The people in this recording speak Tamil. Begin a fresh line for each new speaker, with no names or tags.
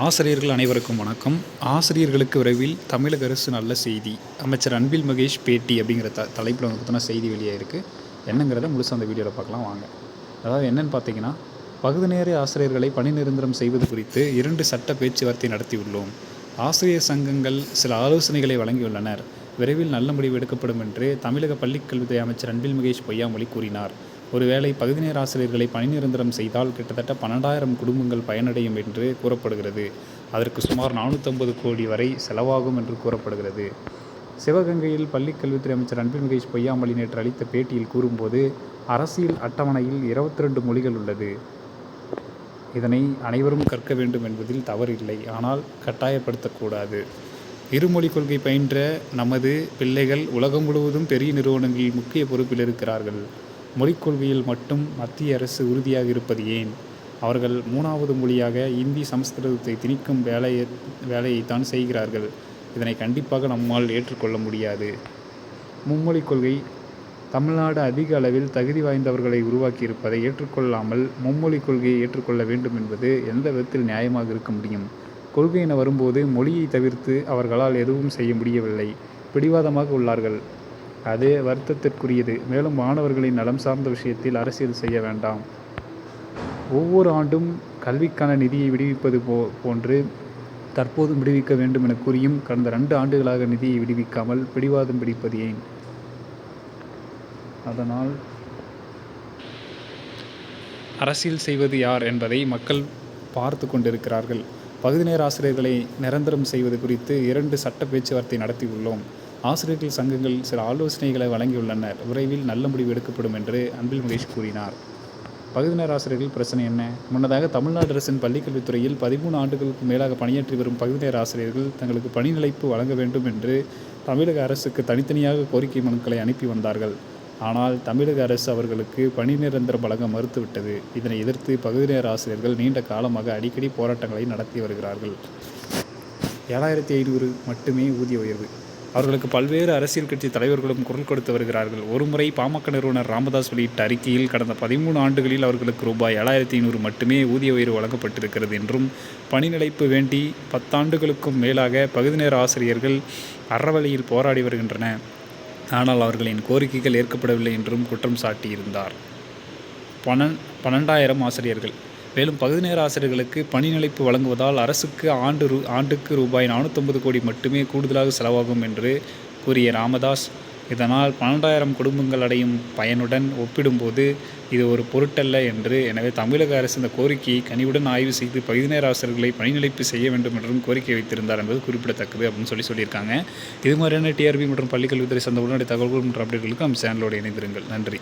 ஆசிரியர்கள் அனைவருக்கும் வணக்கம். ஆசிரியர்களுக்கு விரைவில் தமிழக அரசு நல்ல செய்தி. அமைச்சர் அன்பில் மகேஷ் பேட்டி அப்படிங்கிற தலைப்பில் வந்து பார்த்தோன்னா செய்தி வெளியாயிருக்கு. என்னங்கிறத முழுசாக அந்த வீடியோவில் பார்க்கலாம் வாங்க. அதாவது என்னென்னு பார்த்தீங்கன்னா, பகுதி நேர ஆசிரியர்களை பணி நிரந்தரம் செய்வது குறித்து 2 சட்ட பேச்சுவார்த்தை நடத்தியுள்ளோம். ஆசிரியர் சங்கங்கள் சில ஆலோசனைகளை வழங்கியுள்ளனர். விரைவில் நல்ல முடிவு எடுக்கப்படும் என்று தமிழக பள்ளிக்கல்வித்துறை அமைச்சர் அன்பில் மகேஷ் பொய்யாமொழி கூறினார். ஒருவேளை பகுதி நேர ஆசிரியர்களை பணி நிரந்தரம் செய்தால் கிட்டத்தட்ட 12,000 குடும்பங்கள் பயனடையும் என்று கூறப்படுகிறது. அதற்கு சுமார் 450 கோடி வரை செலவாகும் என்று கூறப்படுகிறது. சிவகங்கையில் பள்ளிக்கல்வித்துறை அமைச்சர் அன்பில் மகேஷ் பொய்யாமொழி நேற்று அளித்த பேட்டியில் கூறும்போது, அரசியல் அட்டவணையில் 22 மொழிகள் உள்ளது. இதனை அனைவரும் கற்க வேண்டும் என்பதில் தவறில்லை. ஆனால் கட்டாயப்படுத்தக்கூடாது. இருமொழிக் கொள்கை பயின்ற நமது பிள்ளைகள் உலகம் முழுவதும் பெரிய நிறுவனங்களில் முக்கிய பொறுப்பில் இருக்கிறார்கள். மொழிக் கொள்கையில் மட்டும் மத்திய அரசு உறுதியாக இருப்பது ஏன்? அவர்கள் 3வது மொழியாக இந்தி, சமஸ்கிருதத்தை திணிக்கும் வேலையைத்தான் செய்கிறார்கள். இதனை கண்டிப்பாக நம்மால் ஏற்றுக்கொள்ள முடியாது. மும்மொழிக் கொள்கை தமிழ்நாடு அதிக அளவில் தகுதி வாய்ந்தவர்களை உருவாக்கியிருப்பதை ஏற்றுக்கொள்ளாமல் மும்மொழிக் கொள்கையை ஏற்றுக்கொள்ள வேண்டும் என்பது எந்த விதத்தில் நியாயமாக இருக்க முடியும்? கொள்கை என வரும்போது மொழியை தவிர்த்து அவர்களால் எதுவும் செய்ய முடியவில்லை. பிடிவாதமாக உள்ளார்கள். அது வருத்தத்திற்குரியது. மேலும் மாணவர்களின் நலம் சார்ந்த விஷயத்தில் அரசியல் செய்ய வேண்டாம். ஒவ்வொரு ஆண்டும் கல்விக்கான நிதியை விடுவிப்பது போன்று தற்போதும் விடுவிக்க வேண்டும் என கூறியும் கடந்த 2 ஆண்டுகளாக நிதியை விடுவிக்காமல் பிடிவாதம் பிடிப்பது ஏன்? அதனால் அரசியல் செய்வது யார் என்பதை மக்கள் பார்த்து கொண்டிருக்கிறார்கள். பகுதி நேர ஆசிரியர்களை நிரந்தரம் செய்வது குறித்து 2 சட்ட பேச்சுவார்த்தை நடத்தியுள்ளோம். ஆசிரியர்கள் சங்கங்கள் சில ஆலோசனைகளை வழங்கியுள்ளனர். விரைவில் நல்ல முடிவு எடுக்கப்படும் என்று அன்பில் மகேஷ் கூறினார். பகுதி நேர ஆசிரியர்கள் பிரச்சனை என்ன? முன்னதாக தமிழ்நாடு அரசின் பள்ளிக்கல்வித்துறையில் 13 ஆண்டுகளுக்கு மேலாக பணியாற்றி வரும் பகுதி நேர ஆசிரியர்கள் தங்களுக்கு பணி நிலைப்பு வழங்க வேண்டும் என்று தமிழக அரசுக்கு தனித்தனியாக கோரிக்கை மனுக்களை அனுப்பி வந்தார்கள். ஆனால் தமிழக அரசு அவர்களுக்கு பணி நிரந்தரம் வழங்க மறுத்துவிட்டது. இதனை எதிர்த்து பகுதி நேர ஆசிரியர்கள் நீண்ட காலமாக அடிக்கடி போராட்டங்களை நடத்தி வருகிறார்கள். 7,500 மட்டுமே ஊதிய உயர்வு. அவர்களுக்கு பல்வேறு அரசியல் கட்சி தலைவர்களும் குரல் கொடுத்து வருகிறார்கள். ஒருமுறை பாமக நிறுவனர் ராமதாஸ் வெளியிட்ட அறிக்கையில் கடந்த 13 ஆண்டுகளில் அவர்களுக்கு ரூபாய் 7,500 மட்டுமே ஊதிய உயர்வு வழங்கப்பட்டிருக்கிறது என்றும், பணி நிலைப்பு வேண்டி 10 ஆண்டுகளுக்கும் மேலாக பகுதி நேர ஆசிரியர்கள் அறவழியில் போராடி வருகின்றன. ஆனால் அவர்களின் கோரிக்கைகள் ஏற்கப்படவில்லை என்றும் குற்றம் சாட்டியிருந்தார். 12,000 ஆசிரியர்கள். மேலும் பகுதி நேர ஆசிரியர்களுக்கு பணி நிலைப்பு வழங்குவதால் அரசுக்கு ஆண்டுக்கு ரூபாய் 450 கோடி மட்டுமே கூடுதலாக செலவாகும் என்று கூறிய ராமதாஸ், இதனால் 12,000 குடும்பங்கள் அடையும் பயனுடன் ஒப்பிடும்போது இது ஒரு பொருட்டல்ல என்று. எனவே தமிழக அரசு இந்த கோரிக்கையை கனிவுடன் ஆய்வு செய்து பகுதி நேர ஆசிரியர்களை பணி நிலைப்பு செய்ய வேண்டும் என்றும் கோரிக்கை வைத்திருந்தார் என்பது குறிப்பிடத்தக்கது அப்படின்னு சொல்லியிருக்காங்க. இது மாதிரியான டிஆர்பி மற்றும் பள்ளிக்கல்வித்துறை சார்ந்த உடனடி தகவல்கள் மற்றும் அப்டேட்களுக்கு நம்ம சேனலோடு இணைந்திருங்கள். நன்றி.